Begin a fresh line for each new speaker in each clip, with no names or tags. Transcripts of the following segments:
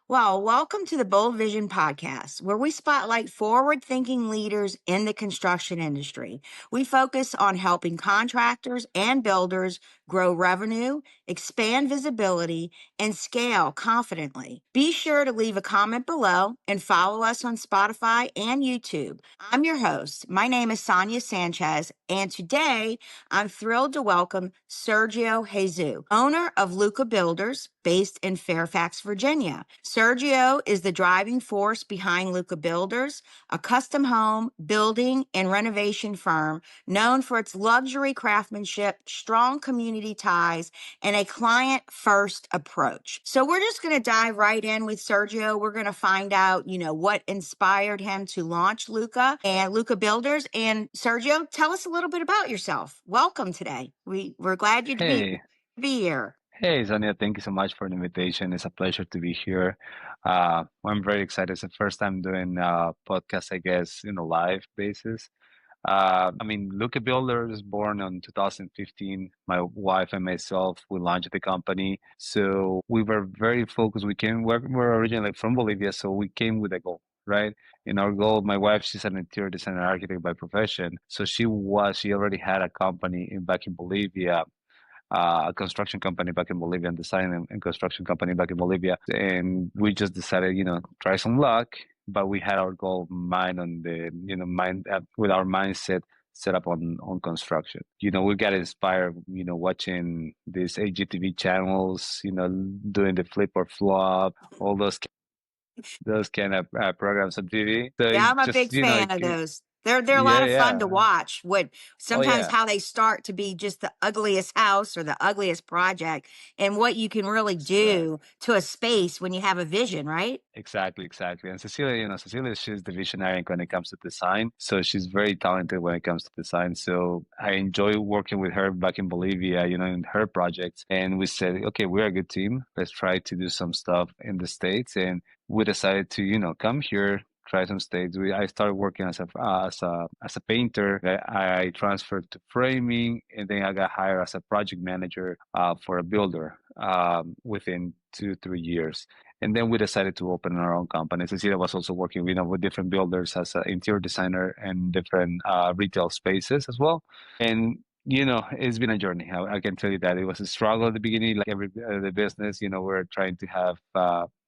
Well, welcome to the Bold Vision Podcast, where we spotlight forward thinking leaders in the construction industry. We focus on helping contractors and builders grow revenue, expand visibility, and scale confidently. Be sure to leave a comment below and follow us on Spotify and YouTube. I'm your host. My name is Sonya Sanchez, and today I'm thrilled to welcome Sergio Hazou, owner of Luca Builders, based in Fairfax, Virginia. Sergio is the driving force behind Luca Builders, a custom home building and renovation firm known for its luxury craftsmanship, strong community ties, and a client-first approach. So we're just going to dive right in with Sergio. We're going to find out, what inspired him to launch Luca and Luca Builders. And Sergio, tell us a little bit about yourself. Welcome today. We're glad you to
Hey,
be here.
hey, Sonia, thank you so much for the invitation. It's a pleasure to be here. I'm very excited. It's the first time doing podcast, I guess, in a live basis. Luca Builder was born in 2015. My wife and myself, we launched the company. So we were very focused. We're originally from Bolivia, so we came with a goal, right? And our goal, my wife, she's an interior designer architect by profession. So she already had a company back in Bolivia, a construction company back in Bolivia, and design and construction company back in Bolivia. And we just decided, try some luck. But we had our goal mind on the, mind with our mindset set up on construction. We got inspired, watching these HGTV channels, doing the flip or flop, all those kind of programs on TV. So
Yeah,
it
I'm a
just,
big fan of those. They're a lot
yeah,
of fun to
yeah.
watch. What
Oh,
sometimes
yeah.
how they start to be just the ugliest house or the ugliest project, and what you can really do to a space when you have a vision, right?
Exactly, exactly. And Cecilia, Cecilia, she's the visionary when it comes to design. So she's very talented when it comes to design. So I enjoy working with her back in Bolivia, in her projects. And we said, okay, we're a good team. Let's try to do some stuff in the States. And we decided to, come here, try some states. I started working as a painter. I transferred to framing, and then I got hired as a project manager for a builder within 2, 3 years. And then we decided to open our own company. Cecilia was also working, with different builders as an interior designer and different retail spaces as well. And it's been a journey. I can tell you that it was a struggle at the beginning, like every the business. We're trying to have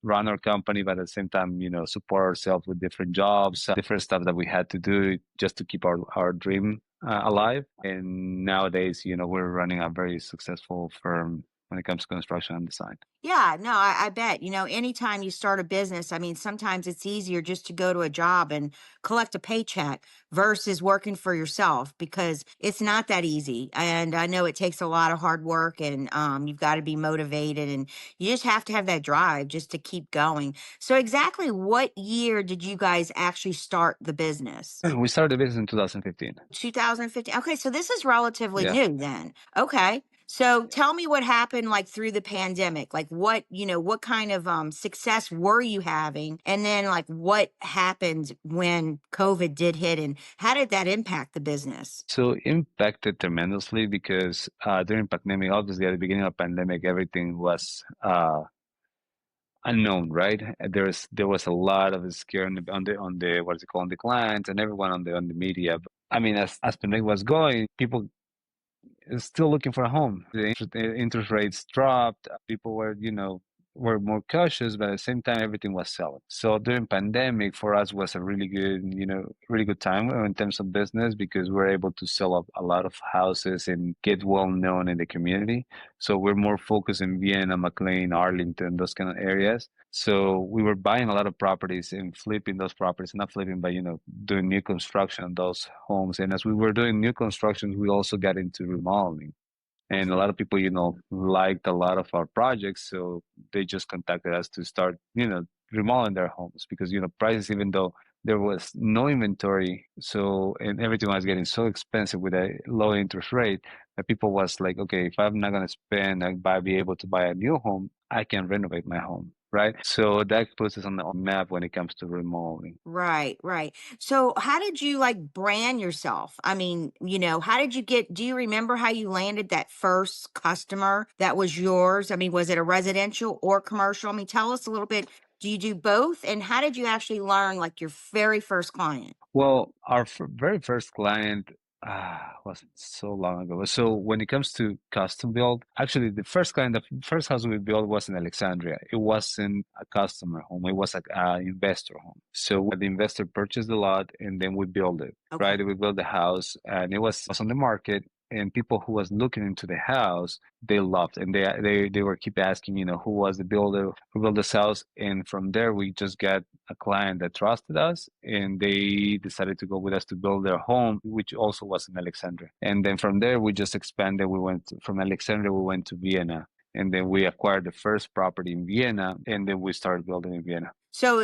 run our company, but at the same time, support ourselves with different jobs, different stuff that we had to do just to keep our dream alive. And nowadays, we're running a very successful firm when it comes to construction and design.
Yeah, no, I bet. Anytime you start a business, I mean, sometimes it's easier just to go to a job and collect a paycheck versus working for yourself because it's not that easy. And I know it takes a lot of hard work and you've got to be motivated and you just have to have that drive just to keep going. So, exactly what year did you guys actually start the business?
We started the business in 2015.
2015. Okay, so this is relatively
Yeah.
new then. Okay. So tell me what happened like through the pandemic. Like what kind of success were you having? And then like what happened when COVID did hit and how did that impact the business?
So impacted tremendously because during pandemic, obviously at the beginning of pandemic, everything was unknown, right? There was a lot of scare on the what's it called, on the clients and everyone on the media. But, as pandemic was going, people is still looking for a home. The interest rates dropped. People were more cautious, but at the same time, everything was selling. So during pandemic, for us was a really good time in terms of business because we're able to sell up a lot of houses and get well known in the community. So we're more focused in Vienna, McLean, Arlington, those kind of areas. So we were buying a lot of properties and flipping those properties, not flipping, but doing new construction on those homes. And as we were doing new constructions, we also got into remodeling. And a lot of people, liked a lot of our projects, so they just contacted us to start, remodeling their homes because, prices, even though there was no inventory, so and everything was getting so expensive with a low interest rate that people was like, okay, if I'm not gonna spend, be able to buy a new home, I can renovate my home, right? So that puts us on the map when it comes to remodeling.
Right, right. So how did you like brand yourself? I mean, how did you do you remember how you landed that first customer that was yours? I mean, was it a residential or commercial? I mean, tell us a little bit Do you do both? And how did you actually learn like your very first client?
Well, our very first client wasn't so long ago. So when it comes to custom build, actually the first client, the first house we built was in Alexandria. It wasn't a customer home. It was a investor home. So the investor purchased the lot and then we built it,
Okay.
right? We built the house and it was on the market. And people who was looking into the house, they loved, and they were keep asking, who was the builder who built this house, and from there we just got a client that trusted us and they decided to go with us to build their home, which also was in Alexandria. And then from there, we just expanded. From Alexandria, we went to Vienna. And then we acquired the first property in Vienna, and then we started building in Vienna.
So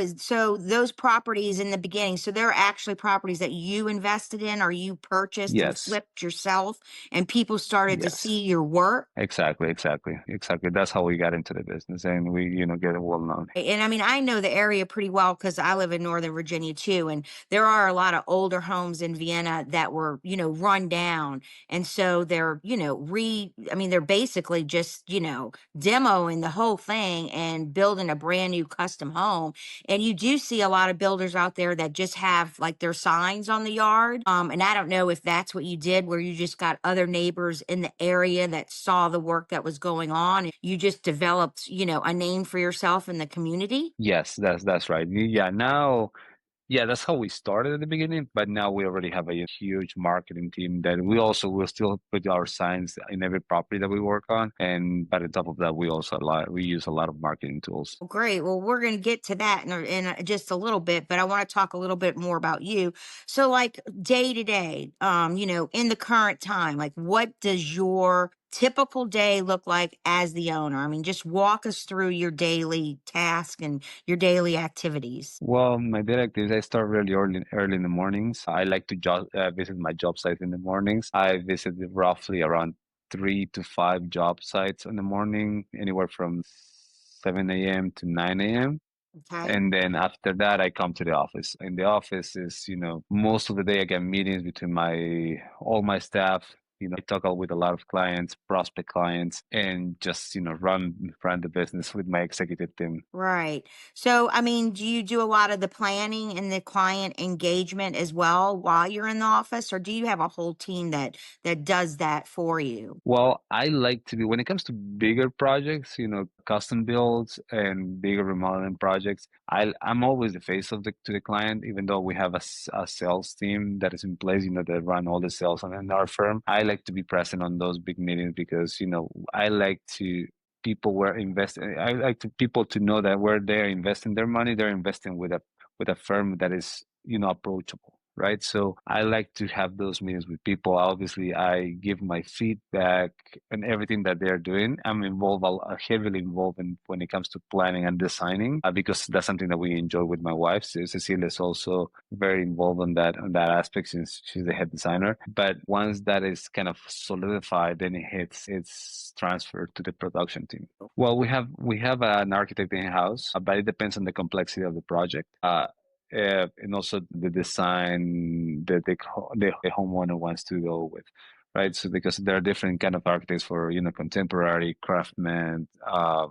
those properties in the beginning, so they're actually properties that you invested in or you purchased and
Yes,
flipped yourself and people started to
yes,
see your work.
exactly, exactly, exactly. That's how we got into the business, and we, get well known.
And I mean, I know the area pretty well because I live in Northern Virginia too. And there are a lot of older homes in Vienna that were, run down. And so they're, I mean, they're basically just, demoing the whole thing and building a brand new custom home. And you do see a lot of builders out there that just have like their signs on the yard. And I don't know if that's what you did, where you just got other neighbors in the area that saw the work that was going on. And you just developed, a name for yourself in the community.
Yes, that's right. Yeah, now, yeah, that's how we started at the beginning, but now we already have a huge marketing team that we also will still put our signs in every property that we work on. And by the top of that, we use a lot of marketing tools.
Great. Well, we're going to get to that in just a little bit, but I want to talk a little bit more about you. So, like day to day, in the current time, like what does your typical day look like as the owner? I mean, just walk us through your daily task and your daily activities.
Well, my daily activities, I start really early in the mornings. I like to visit my job sites in the mornings. I visit roughly around 3 to 5 job sites in the morning, anywhere from 7 a.m. to 9 a.m.
Okay.
And then after that, I come to the office. In the office is, most of the day I get meetings between all my staff. I talk with a lot of clients, prospect clients, and just, run the business with my executive team.
Right. So, I mean, do you do a lot of the planning and the client engagement as well while you're in the office, or do you have a whole team that does that for you?
Well, I like to be, when it comes to bigger projects, custom builds and bigger remodeling projects, I'm always the face of to the client, even though we have a sales team that is in place, that run all the sales in our firm. I like to be present on those big meetings because, I like to people were investing. I like to people to know that where they're investing their money, they're investing with a firm that is, approachable. Right. So I like to have those meetings with people. Obviously, I give my feedback and everything that they're doing. I'm involved, heavily involved when it comes to planning and designing, because that's something that we enjoy with my wife. So Cecilia is also very involved on that aspect since she's the head designer. But once that is kind of solidified, then it's transferred to the production team. Well, we have an architect in house, but it depends on the complexity of the project. And also the design that the homeowner wants to go with, right? So because there are different kind of architects for contemporary craftsman, I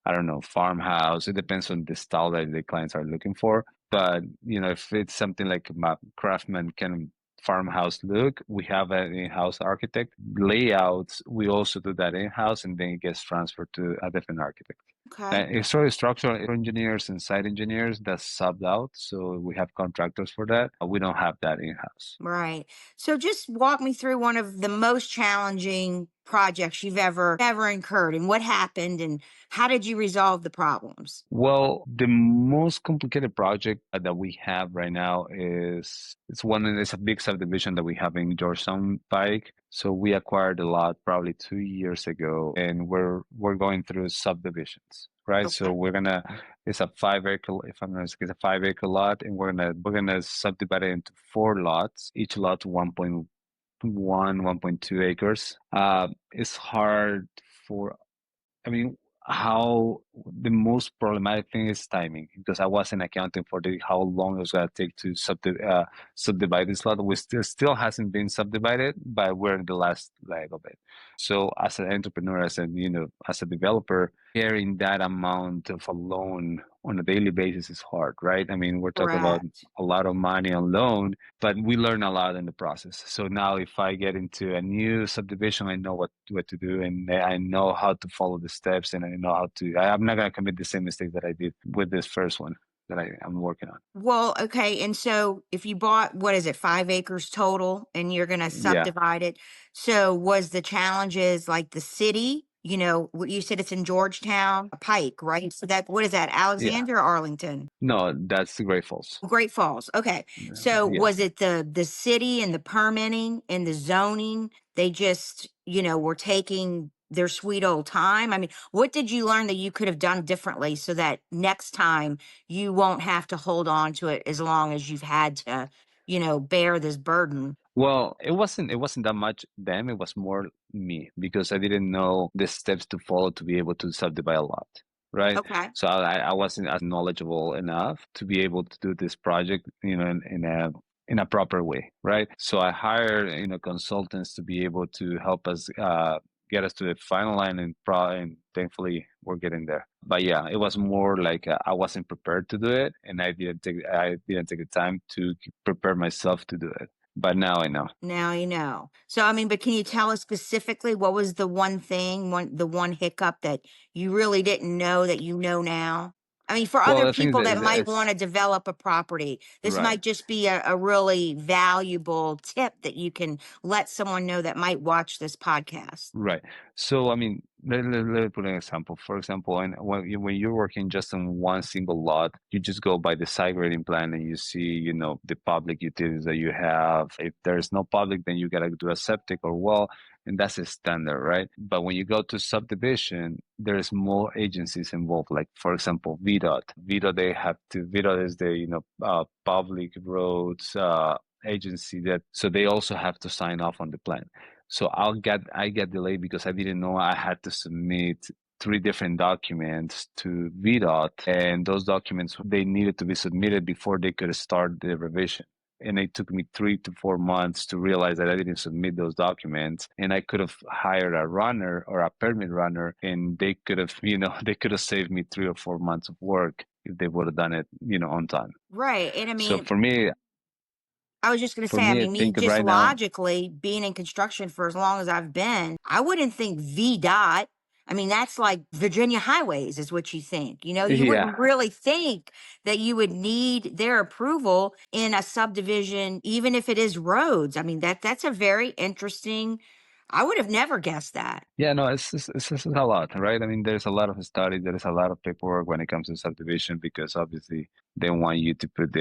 don't know, farmhouse. It depends on the style that the clients are looking for. But if it's something like craftsman kind of farmhouse look, we have an in-house architect. Layouts, we also do that in-house, and then it gets transferred to a different architect.
Okay.
Structural engineers and site engineers, that's subbed out. So we have contractors for that. We don't have that in-house.
Right. So just walk me through one of the most challenging projects you've ever incurred and what happened and how did you resolve the problems?
Well, the most complicated project that we have right now it's a big subdivision that we have in Georgetown Pike. So we acquired a lot probably 2 years ago, and we're going through subdivisions, right? So
Okay.
it's a 5 acre, if I'm not mistaken, it's a 5 acre lot, and we're gonna subdivide it into 4 lots, each lot 1.2 acres. It's hard for, I mean, how the most problematic thing is timing because I wasn't accounting for how long it was going to take to subdivide this lot. We still hasn't been subdivided, but we're in the last leg of it. So as an entrepreneur, as a developer, carrying that amount of a loan on a daily basis is hard, right? I mean, we're talking about
Correct.
a lot of money on loan, but we learn a lot in the process. So now if I get into a new subdivision, I know what to do, and I know how to follow the steps, and I know how to, I'm not going to commit the same mistake that I did with this first one that I'm working on.
Well, okay. And so if you bought, what is it, 5 acres total, and you're going to
Yeah.
subdivide it. So was the challenges like the city, you said it's in Georgetown, Pike, right? So what is that,
Yeah.
Alexandria or Arlington?
No, that's the Great Falls.
Great Falls. Okay. So
Yeah.
was it the city and the permitting and the zoning? They just, were taking their sweet old time. I mean, what did you learn that you could have done differently so that next time you won't have to hold on to it as long as you've had to, bear this burden?
Well, it wasn't that much them, it was more me because I didn't know the steps to follow to be able to subdivide a lot, right?
Okay.
So I wasn't as knowledgeable enough to be able to do this project, in a proper way, right? So I hired, consultants to be able to help us get us to the final line, and thankfully we're getting there. But yeah, it was more like I wasn't prepared to do it, and I didn't take the time to prepare myself to do it. But now I know.
Now you know. So, I mean, but can you tell us specifically what was the the one hiccup that you really didn't know that you know now? I mean, for
Well,
other
the thing is
people
that
that might want
it's
to develop a property, this
right.
might just be a really valuable tip that you can let someone know that might watch this podcast.
Right. So, I mean, let me put an example. For example, when you're working just on one single lot, you just go by the site grading plan and you see, the public utilities that you have. If there's no public, then you gotta do a septic or well, and that's a standard, right? But when you go to subdivision, there's more agencies involved. Like, for example, VDOT. VDOT is the, public roads agency so they also have to sign off on the plan. So I get delayed because I didn't know I had to submit three different documents to VDOT, and those documents they needed to be submitted before they could start the revision. And it took me 3 to 4 months to realize that I didn't submit those documents, and I could have hired a runner or a permit runner, and they could have, they could have saved me 3 or 4 months of work if they would have done it, on time.
Right. And I
So
mean,
for me,
I was just going to
for
say, I
me, I
mean, me
think of
just
right now,
logically being in construction for as long as I've been, I wouldn't think VDOT. I mean, that's like Virginia highways is what you think. You
yeah.
wouldn't really think that you would need their approval in a subdivision, even if it is roads. I mean, that's a very interesting, I would have never guessed that.
Yeah, no, it's a lot, right? I mean, there's a lot of studies, there is a lot of paperwork when it comes to subdivision because obviously they want you to put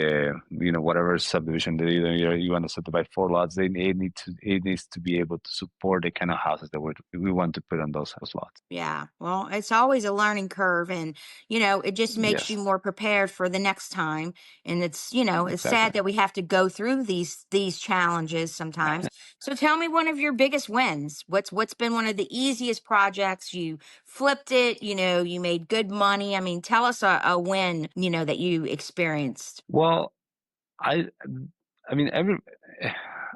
whatever subdivision that you want to subdivide 4 lots, it needs to be able to support the kind of houses that we want to put on those lots.
Yeah. Well, it's always a learning curve, and it just makes you
Yes,
more prepared for the next time. And it's
exactly.
sad that we have to go through these challenges sometimes. So tell me one of your biggest wins. What's been one of the easiest projects you flipped it, you made good money. I mean, tell us a win, that you experienced.
Well, I I mean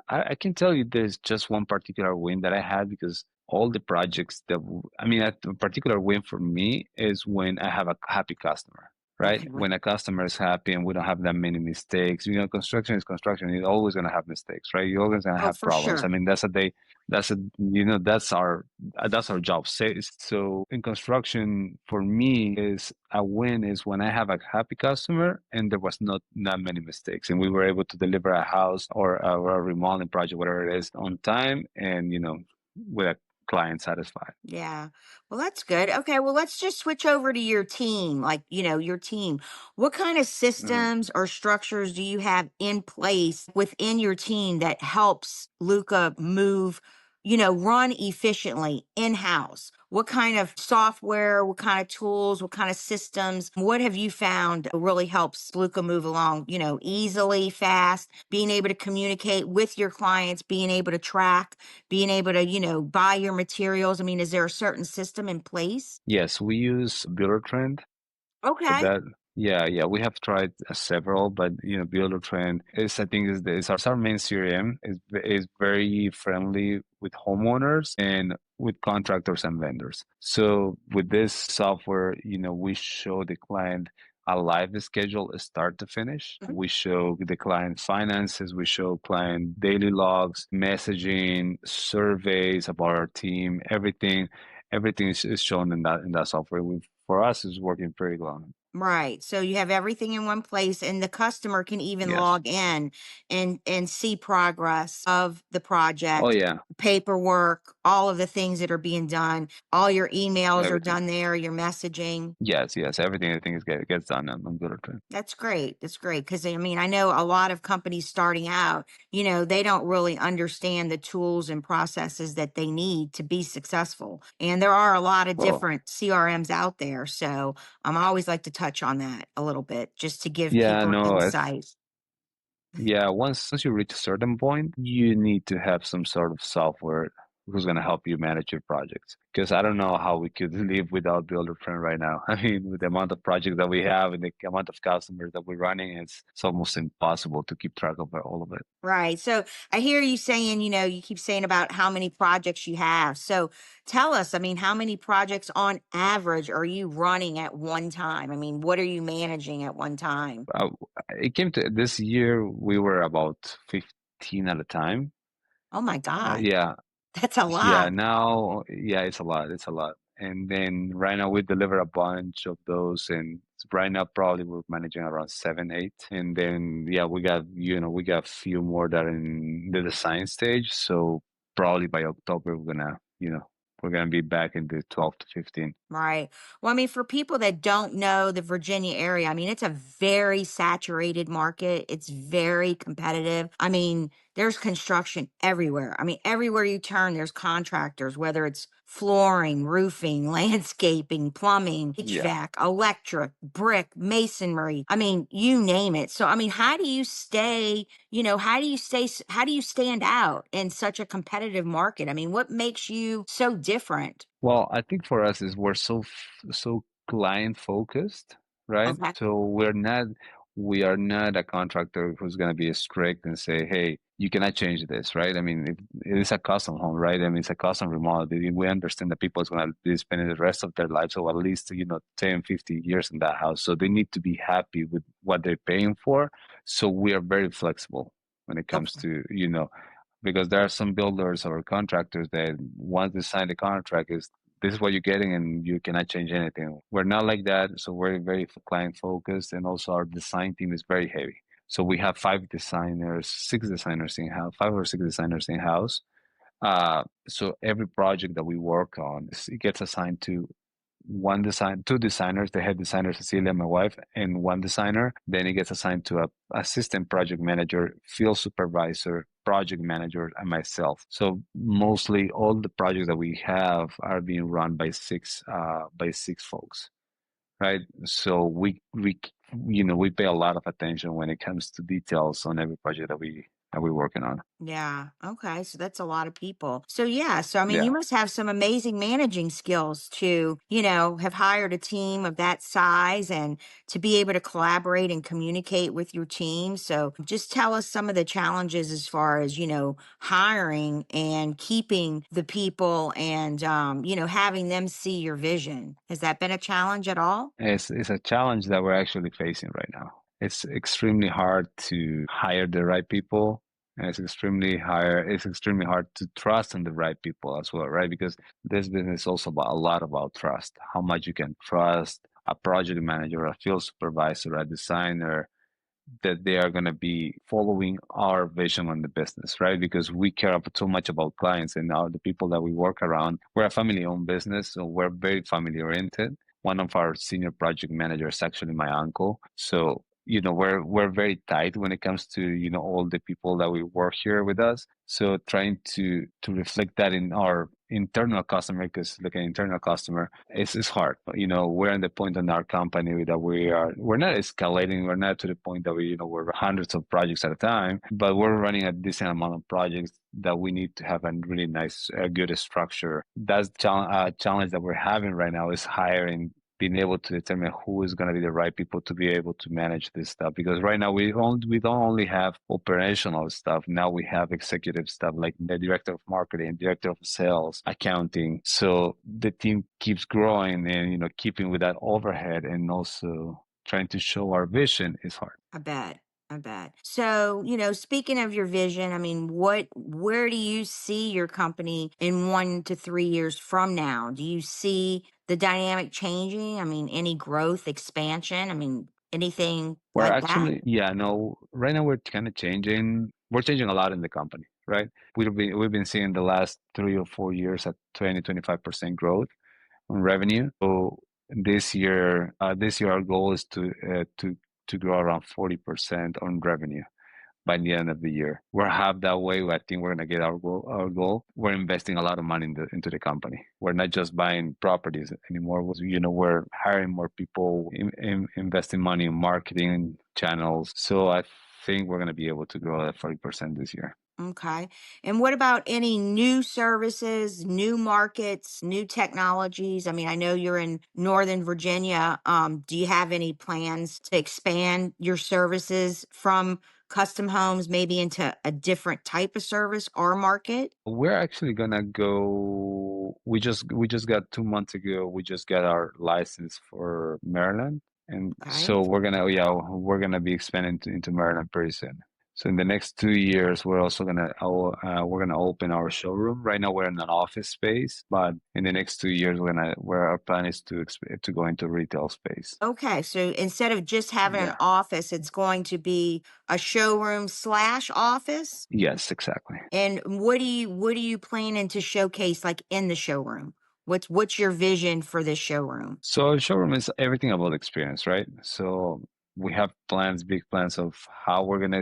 I can tell you there's just one particular win that I had because all the projects a particular win for me is when I have a happy customer, right?
Okay.
When a customer is happy and we don't have that many mistakes. Construction is construction. You're always gonna have mistakes, right? You're always gonna
Oh,
have
for
problems. I
sure.
mean, that's our job. So in construction, for me, is a win is when I have a happy customer and there was not that many mistakes, and we were able to deliver a house or a remodeling project, whatever it is, on time, and with a client satisfied.
Yeah. Well, that's good. Okay. Well, let's just switch over to your team. Like, your team. What kind of
Mhm.
systems or structures do you have in place within your team that helps Luca run efficiently in house? what kind of software, what kind of tools, what kind of systems, what have you found really helps Luca move along, easily, fast, being able to communicate with your clients, being able to track, being able to, buy your materials? I mean, is there a certain system in place?
Yes, we use Builder Trend for
Okay.
that. Yeah, we have tried several, but Builder Trend is, I think, is our main CRM. Is very friendly with homeowners and with contractors and vendors. So with this software, we show the client a live schedule start to finish.
Mhm.
We show the client finances, we show client daily logs, messaging, surveys about our team, everything is shown in that software. For us, is working pretty well.
Right. So you have everything in one place and the customer can even
Yes.
log in and see progress of the
Oh
project,
yeah,
paperwork, all of the things that are being done. All your emails are
everything.
done there, your messaging.
Yes, everything I think gets done on Builder Trend.
That's great. That's great. Because I mean, I know a lot of companies starting out, they don't really understand the tools and processes that they need to be successful. And there are a lot of
Well,
different CRMs out there. So I always like to touch on that a little bit just to give
yeah,
people an
no, it's
insight.
yeah. Once you reach a certain point, you need to have some sort of software who's going to help you manage your projects. Because I don't know how we could live without Builder Trend right now. I mean, with the amount of projects that we have and the amount of customers that we're running, it's almost impossible to keep track of all of it.
Right. So I hear you saying, you keep saying about how many projects you have. So tell us, I mean, how many projects on average are you running at one time? I mean, what are you managing at one time?
Uh, it came to this year, we were about 15 at a time.
Oh my God,
Yeah,
that's a
yeah,
lot.
now, yeah, it's a lot. It's a lot. And then right now we deliver a bunch of those, and right now probably we're managing around 7, 8. And then yeah, we got a few more that are in the design stage. So probably by October we're gonna be back in the 12 to 15.
Right. Well, I mean, for people that don't know the Virginia area, I mean, it's a very saturated market. It's very competitive. I mean, there's construction everywhere. I mean, everywhere you turn, there's contractors, whether it's flooring, roofing, landscaping, plumbing,
Yeah.
HVAC, electric, brick, masonry. I mean, you name it. So, I mean, how do you stay, how do you stand out in such a competitive market? I mean, what makes you so different?
Well, I think for us is we're so client focused, right?
Okay.
So we are not a contractor who's going to be strict and say, "Hey, you cannot change this," right? I mean, it is a custom home, right? I mean, it's a custom remodel. We understand that people is going to be spending the rest of their lives, or at least 10, 50 years in that house. So they need to be happy with what they're paying for. So we are very flexible when it comes
Okay.
to, because there are some builders or contractors that once they sign the contract is this is what you're getting and you cannot change anything. We're not like that, so we're very client focused, and also our design team is very heavy. So we have 5 designers, 6 designers in house, 5 or 6 designers in house. So every project that we work on, it gets assigned to 2 designers, the head designer Cecilia, my wife, and 1 designer. Then it gets assigned to a assistant project manager, field supervisor, project manager, and myself. So mostly all the projects that we have are being run by six folks, right? So we pay a lot of attention when it comes to details on every project that we're working on.
Yeah. Okay. So that's a lot of people. So yeah. So I mean, you
Yeah.
must have some amazing managing skills to, have hired a team of that size and to be able to collaborate and communicate with your team. So just tell us some of the challenges as far as, hiring and keeping the people and, having them see your vision. Has that been a challenge at all?
It's a challenge that we're actually facing right now. It's extremely hard to hire the right people, and it's extremely hard to trust in the right people as well, right? Because this business is also about a lot about trust. How much you can trust a project manager, a field supervisor, a designer, that they are going to be following our vision on the business, right? Because we care so much about clients and now the people that we work around. We're a family owned business, so we're very family oriented. One of our senior project managers is actually my uncle. So, we're very tight when it comes to, all the people that we work here with us. So trying to reflect that internal customer, because like an internal customer, it's hard. We're in the point in our company that we're not escalating. We're not to the point that we're hundreds of projects at a time, but we're running a decent amount of projects that we need to have a really nice, good structure. That's challenge that we're having right now is hiring, being able to determine who is going to be the right people to be able to manage this stuff. Because right now we don't only have operational stuff. Now we have executive stuff like the director of marketing, director of sales, accounting. So the team keeps growing, and keeping with that overhead and also trying to show our vision is hard.
I bet. I bet. So, speaking of your vision, I mean, where do you see your company in 1 to 3 years from now? Do you see the dynamic changing? I mean, any growth, expansion? I mean, anything
We're
like that?
actually, yeah, no, right now we're kind of changing. We're changing a lot in the company, right? We've been seeing the last 3 or 4 years at 20-25% growth on revenue. So this year our goal is to grow around 40% on revenue by the end of the year. We're half that way. I think we're gonna get our goal. We're investing a lot of money into the company. We're not just buying properties anymore. We're hiring more people, investing money in marketing channels. So I think we're gonna be able to grow at 40% this year.
Okay. And what about any new services, new markets, new technologies? I mean, I know you're in Northern Virginia. Do you have any plans to expand your services from custom homes maybe into a different type of service or market?
We're actually gonna go. We just got 2 months ago. We just got our license for Maryland, and
Okay.
so we're gonna be expanding into Maryland pretty soon. So in the next 2 years, we're gonna open our showroom. Right now we're in an office space, but in the next 2 years, where our plan is to go into retail space.
Okay. So instead of just having an
Yeah.
office, it's going to be a showroom slash office.
Yes, exactly.
And what are you planning to showcase like in the showroom? What's your vision for this showroom?
So showroom is everything about experience, right? So we have plans, big plans of how we're gonna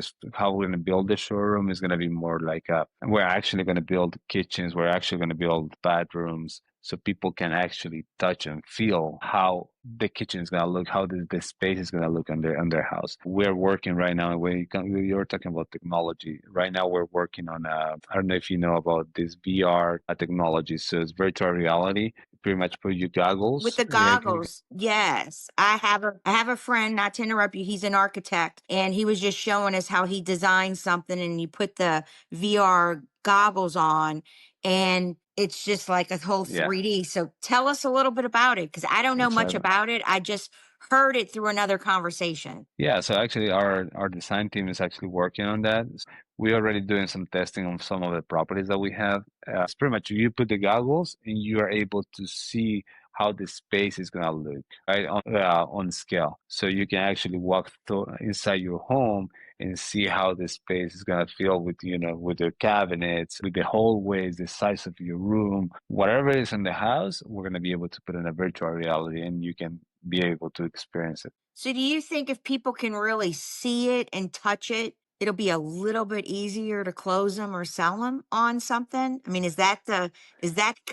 build the showroom is gonna be more like we're actually gonna build kitchens, we're actually gonna build bedrooms, so people can actually touch and feel how the kitchen is gonna look, how the space is gonna look on their house. We're working right now. You're talking about technology. Right now, we're working on I don't know if you know about this VR technology. So it's virtual reality. Pretty much put your
With
goggles.
the
Yeah,
goggles, yes. I have a friend, not to interrupt you, he's an architect, and he was just showing us how he designed something and you put the VR goggles on and it's just like a whole
yeah,
3D. So tell us a little bit about it because I don't know much
exactly.
about it. I just heard it through another conversation.
Yeah, so actually our design team is actually working on that. We're already doing some testing on some of the properties that we have. It's pretty much you put the goggles and you are able to see how the space is gonna look, right, on scale. So you can actually walk through inside your home and see how the space is gonna feel with your cabinets, with the hallways, the size of your room, whatever is in the house. We're gonna be able to put in a virtual reality, and you can be able to experience it.
So do you think if people can really see it and touch it, it'll be a little bit easier to close them or sell them on something? I mean, is that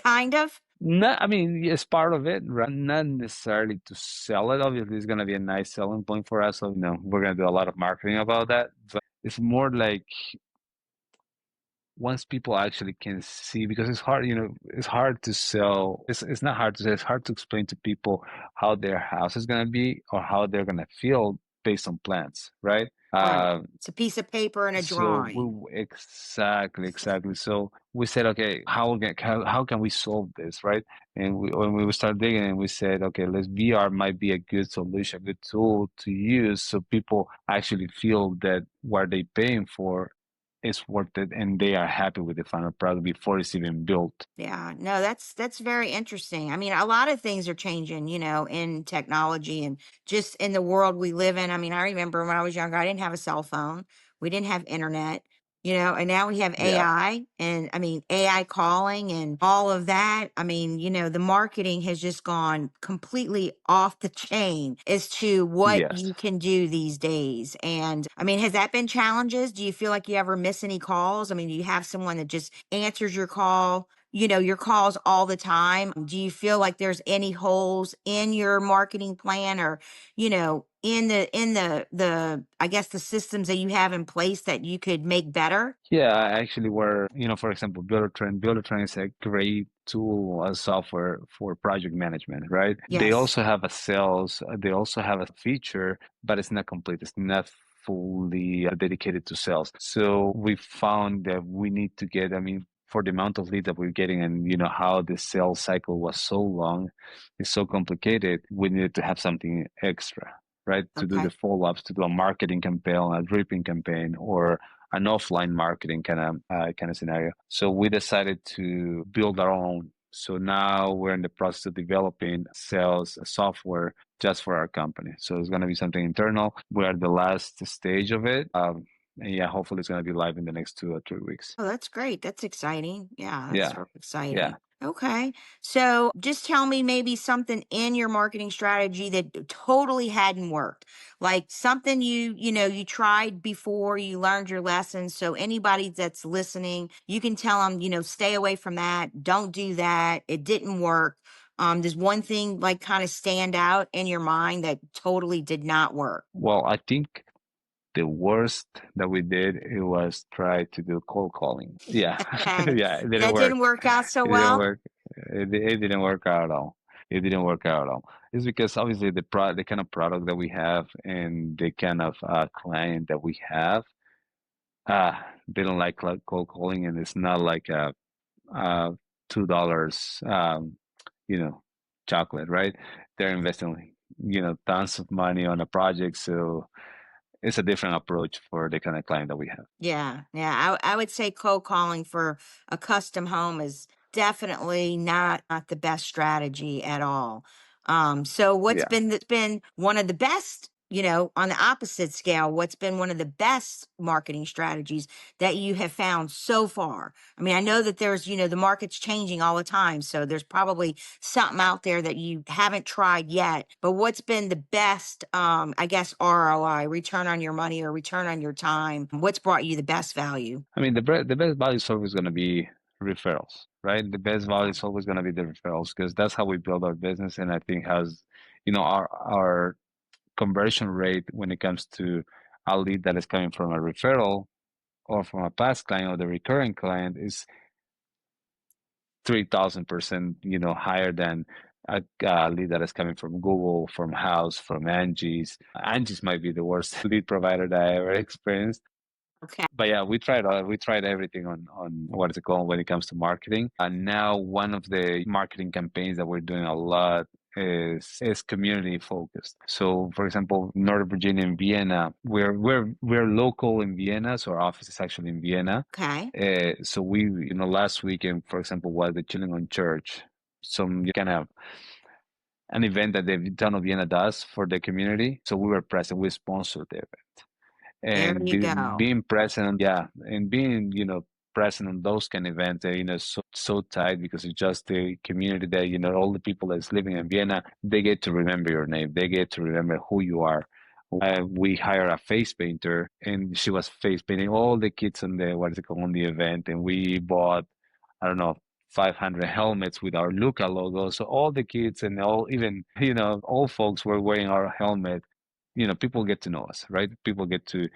kind of?
No, I mean, it's part of it, right? Not necessarily to sell it. Obviously, it's going to be a nice selling point for us. So, we're going to do a lot of marketing about that. But it's more like once people actually can see, because it's hard, it's hard to sell. It's not hard to say. It's hard to explain to people how their house is going to be or how they're going to feel based on plans, right?
Right. It's a piece of paper and a
So
drawing.
exactly. So we said, okay, how can we solve this, right? And when we start digging, and we said, okay, let's VR might be a good solution, a good tool to use, so people actually feel that what they're paying for is worth it, and they are happy with the final product before it's even built.
Yeah, no, that's very interesting. I mean, a lot of things are changing, in technology and just in the world we live in. I mean, I remember when I was younger, I didn't have a cell phone. We didn't have internet, and now we have
Yeah.
AI and I mean, AI calling and all of that. I mean, the marketing has just gone completely off the chain as to what
Yes.
you can do these days. And I mean, has that been challenges? Do you feel like you ever miss any calls? I mean, do you have someone that just answers your call your calls all the time? Do you feel like there's any holes in your marketing plan, or, in the I guess the systems that you have in place that you could make better?
Yeah, I actually were, for example, BuilderTrend. BuilderTrend is a great tool, a software for project management, right? They
Yes.
also have a sales, they also have a feature, but it's not complete. It's not fully dedicated to sales. So we found that we need to get, I mean, for the amount of leads that we're getting and how the sales cycle was so long, it's so complicated, we needed to have something extra, right? To do the
Okay.
follow-ups, to do a marketing campaign, a dripping campaign, or an offline marketing kind of scenario. So we decided to build our own. So now we're in the process of developing sales software just for our company. So it's going to be something internal. We're at the last stage of it. And yeah, hopefully it's going to be live in the next 2 or 3 weeks.
Oh, that's great. That's exciting. Yeah, that's
Yeah,
so
yeah.
exciting. Okay. So just tell me maybe something in your marketing strategy that totally hadn't worked. Like something you tried before, you learned your lessons. So anybody that's listening, you can tell them, stay away from that. Don't do that. It didn't work. Does one thing like kind of stand out in your mind that totally did not work?
Well, I think the worst that we did it was try to do cold calling. Yeah,
Okay.
yeah, it didn't
That
work.
didn't work out so
It didn't
well.
work. It didn't work out at all. It didn't work out at all. It's because obviously the kind of product that we have and the kind of client that we have, uh, they don't like cold calling, and it's not like a $2, you know, chocolate, right? They're investing, tons of money on a project, so it's a different approach for the kind of client that we have.
Yeah, yeah. I would say cold calling for a custom home is definitely not the best strategy at all. So what's
Yeah.
been one of the best, on the opposite scale, what's been one of the best marketing strategies that you have found so far? I mean, I know that there's, the market's changing all the time, so there's probably something out there that you haven't tried yet. But what's been the best, I guess, ROI, return on your money or return on your time? What's brought you the best value?
I mean, the best value is always going to be referrals, right? The best value is always going to be the referrals because that's how we build our business. And I think has, our conversion rate when it comes to a lead that is coming from a referral or from a past client or the recurring client is 3,000%, higher than a lead that is coming from Google, from House, from Angie's. Angie's might be the worst lead provider that I ever experienced.
Okay.
But yeah, we tried everything on what is it called when it comes to marketing. And now one of the marketing campaigns that we're doing a lot is community focused. So for example, Northern Virginia and Vienna, we're local in Vienna, so our office is actually in Vienna.
Okay.
So we, last weekend, for example, was the Chilling on Church, some kind of an event that the Town of Vienna does for the community. So we were present, we sponsored it
There
and
you go.
being present, yeah, and being present on those kind of events, so tight because it's just the community that all the people that's living in Vienna, they get to remember your name, they get to remember who you are. We hired a face painter, and she was face painting all the kids on the what is it called on the event, and we bought I don't know 500 helmets with our Luca logo. So all the kids and all even all folks were wearing our helmet. People get to know us, right? People get to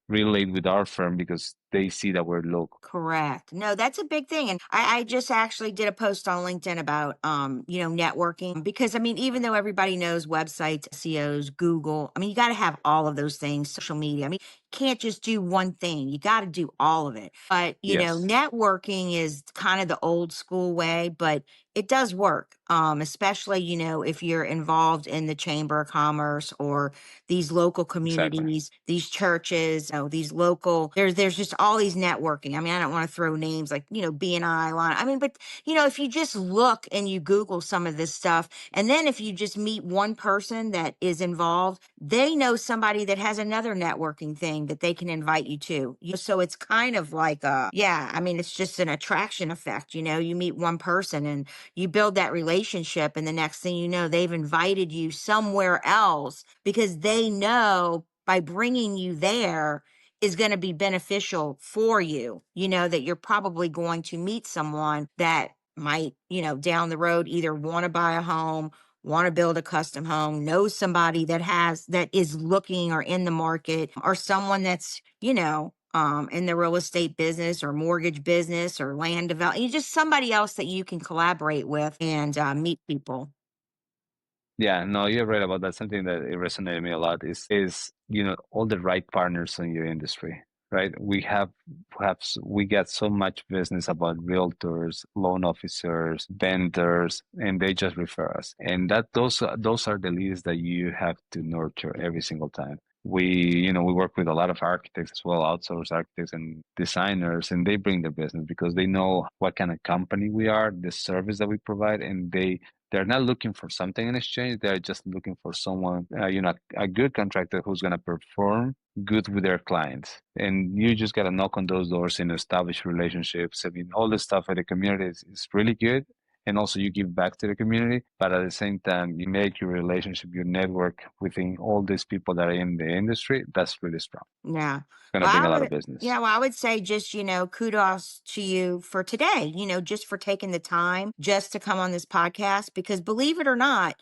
relate with our firm because they see that we're local.
Correct. No, that's a big thing. And I just actually did a post on LinkedIn about networking, because I mean, even though everybody knows websites, SEOs, Google, I mean, you got to have all of those things, social media. I mean, you can't just do one thing. You got to do all of it. But,
Yes,
networking is kind of the old school way, but it does work. Especially, if you're involved in the Chamber of Commerce or these local
exactly.
communities, these churches, these local, there's just all these networking. I mean, I don't want to throw names like, BNI line. I mean, but if you just look and you Google some of this stuff, and then if you just meet one person that is involved, they know somebody that has another networking thing that they can invite you to. So it's kind of like yeah, I mean, it's just an attraction effect. You meet one person and you build that relationship, and the next thing you know, they've invited you somewhere else because they know by bringing you there is going to be beneficial for you. That you're probably going to meet someone that might, down the road either want to buy a home, want to build a custom home, know somebody that is looking or in the market, or someone that's, in the real estate business or mortgage business or land development, just somebody else that you can collaborate with and meet people.
Yeah, no, you're right about that. Something that it resonated with me a lot is all the right partners in your industry, right? We have perhaps we get so much business about realtors, loan officers, vendors, and they just refer us. And that those are the leads that you have to nurture every single time. We work with a lot of architects as well, outsourced architects and designers, and they bring their business because they know what kind of company we are, the service that we provide, and they're not looking for something in exchange. They're just looking for someone, a good contractor who's going to perform good with their clients. And you just got to knock on those doors and establish relationships. I mean, all the stuff at the community is really good. And also you give back to the community, but at the same time, you make your relationship, your network within all these people that are in the industry. That's really strong.
Yeah.
It's going to
Well,
bring a lot of business.
I would say just, kudos to you for today, just for taking the time just to come on this podcast, because believe it or not,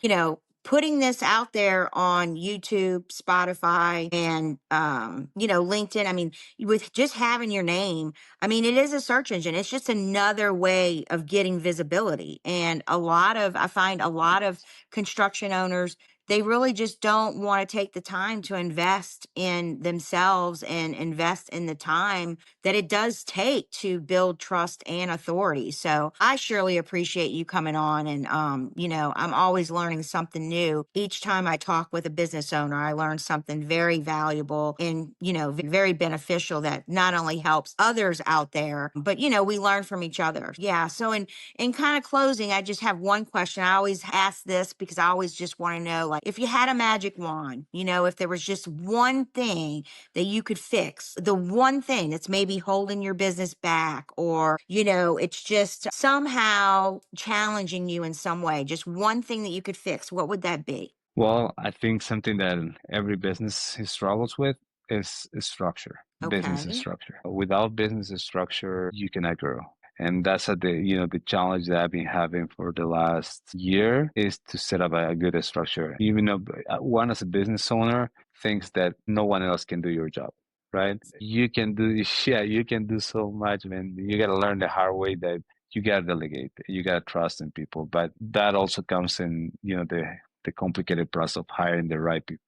putting this out there on YouTube, Spotify, and, LinkedIn. I mean, with just having your name, I mean, it is a search engine. It's just another way of getting visibility. And I find a lot of construction owners, they really just don't want to take the time to invest in themselves and invest in the time that it does take to build trust and authority. So I surely appreciate you coming on. And, I'm always learning something new. Each time I talk with a business owner, I learn something very valuable and, very beneficial that not only helps others out there, but, we learn from each other. Yeah. So in kind of closing, I just have one question. I always ask this because I always just want to know, like, if you had a magic wand, if there was just one thing that you could fix, the one thing that's maybe holding your business back, or, it's just somehow challenging you in some way, just one thing that you could fix, what would that be?
Well, I think something that every business struggles with is structure, business
Okay.
structure. Without business structure, you cannot grow. And that's the challenge that I've been having for the last year is to set up a good structure. Even though one as a business owner thinks that no one else can do your job, right? You can do, yeah, you can do so much, man. You got to learn the hard way that you got to delegate, you got to trust in people. But that also comes in, the complicated process of hiring the right people.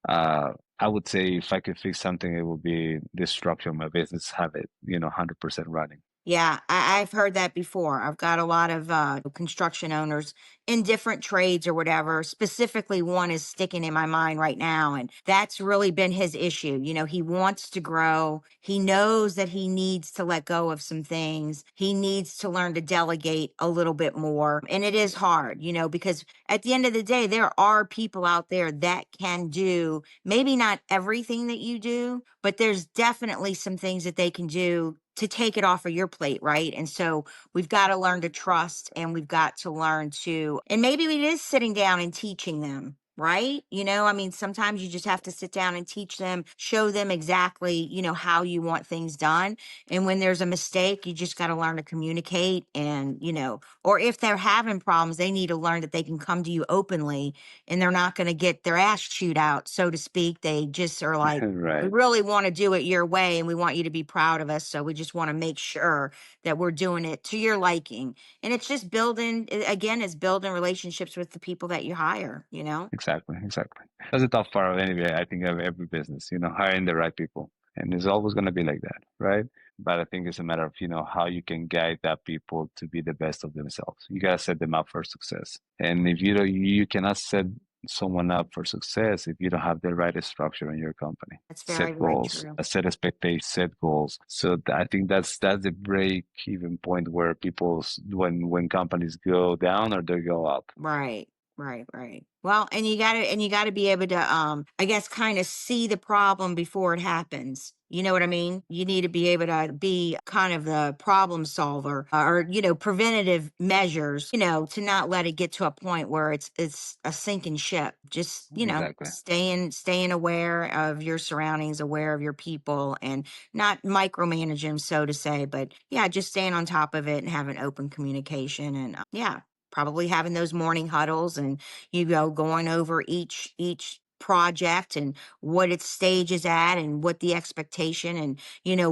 I would say if I could fix something, it would be the structure of my business, have it, 100% running.
Yeah, I've heard that before. I've got a lot of construction owners in different trades or whatever. Specifically, one is sticking in my mind right now, and that's really been his issue. He wants to grow. He knows that he needs to let go of some things. He needs to learn to delegate a little bit more. And it is hard, because at the end of the day, there are people out there that can do maybe not everything that you do, but there's definitely some things that they can do to take it off of your plate, right? And so we've got to learn to trust, and we've got to learn to, and maybe it is sitting down and teaching them, right? I mean, sometimes you just have to sit down and teach them, show them exactly, how you want things done. And when there's a mistake, you just got to learn to communicate and, or if they're having problems, they need to learn that they can come to you openly and they're not going to get their ass chewed out, so to speak. They just are like, we
Right.
really want to do it your way and we want you to be proud of us. So we just want to make sure that we're doing it to your liking. And it's just again, it's building relationships with the people that you hire.
Exactly. Exactly. That's the tough part of anyway, I think of every business, hiring the right people. And it's always going to be like that, right? But I think it's a matter of, how you can guide that people to be the best of themselves. You got to set them up for success. And if you don't, you cannot set someone up for success if you don't have the right structure in your company.
That's very,
Set
very
goals,
true.
set expectations, set goals. So I think that's the break even point where when companies go down or they go up.
Right. Right, right. Well, and you gotta be able to, I guess, kind of see the problem before it happens. You know what I mean? You need to be able to be kind of the problem solver, or, preventative measures, to not let it get to a point where it's a sinking ship. Just,
Exactly.
staying aware of your surroundings, aware of your people, and not micromanage them, so to say, but yeah, just staying on top of it and having open communication, and yeah, probably having those morning huddles, and going over each project and what its stage is at, and what the expectation, and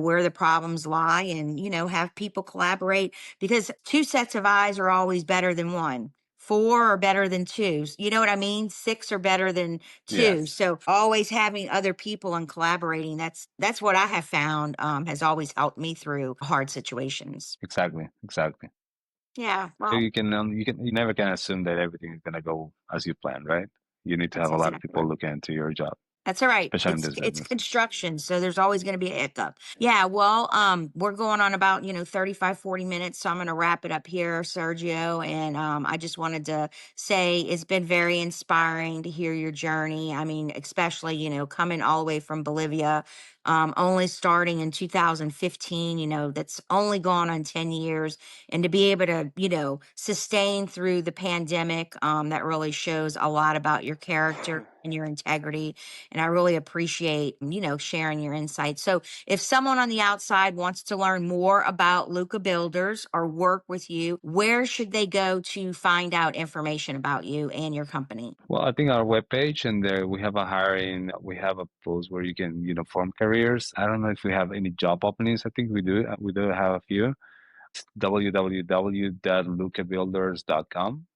where the problems lie, and have people collaborate, because two sets of eyes are always better than one. Four are better than two. You know what I mean? Six are better than two.
Yes,
So always having other people and collaborating, that's what I have found, has always helped me through hard situations.
exactly, exactly.
Yeah, well,
You never can assume that everything is gonna go as you planned, right? You need to
that's
have a lot of
exactly
people
right.
looking into your job,
That's all right.
especially in this
It's
business.
construction, so there's always going to be a hiccup. Yeah, well, we're going on about, 35, 40 minutes, so I'm going to wrap it up here, Sergio, and I just wanted to say it's been very inspiring to hear your journey. I mean, especially, coming all the way from Bolivia, only starting in 2015, that's only gone on 10 years, and to be able to, sustain through the pandemic, that really shows a lot about your character and your integrity, and I really appreciate, sharing your insights. So if someone on the outside wants to learn more about Luca Builders or work with you, where should they go to find out information about you and your company?
Well, I think our webpage and there we have a hiring, we have a post where you can, form careers. I don't know if we have any job openings. I think we do. We do have a few. It's www.lukabuilders.com.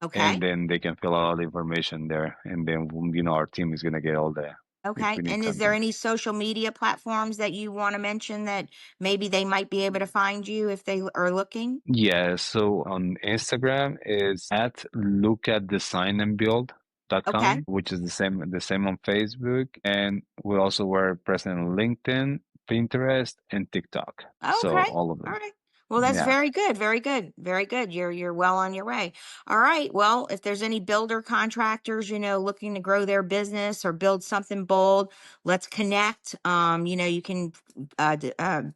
And
Okay.
then they can fill out all the information there. And then, our team is going to get all the, if
Okay.
we need
And is there
something.
any social media platforms that you want to mention that maybe they might be able to find you if they are looking?
Yeah, so on Instagram is at
Okay.
lukadesignandbuild.com, which is the same on Facebook. And we also were present on LinkedIn, Pinterest, and TikTok. So
Okay.
all of
All
them.
right. Well, that's
Yeah.
very good. Very good. Very good. You're well on your way. All right. Well, if there's any builder contractors, looking to grow their business or build something bold, let's connect. You can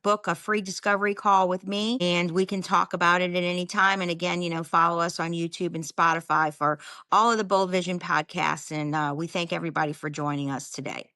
book a free discovery call with me, and we can talk about it at any time. And again, follow us on YouTube and Spotify for all of the Bold Vision podcasts. And we thank everybody for joining us today.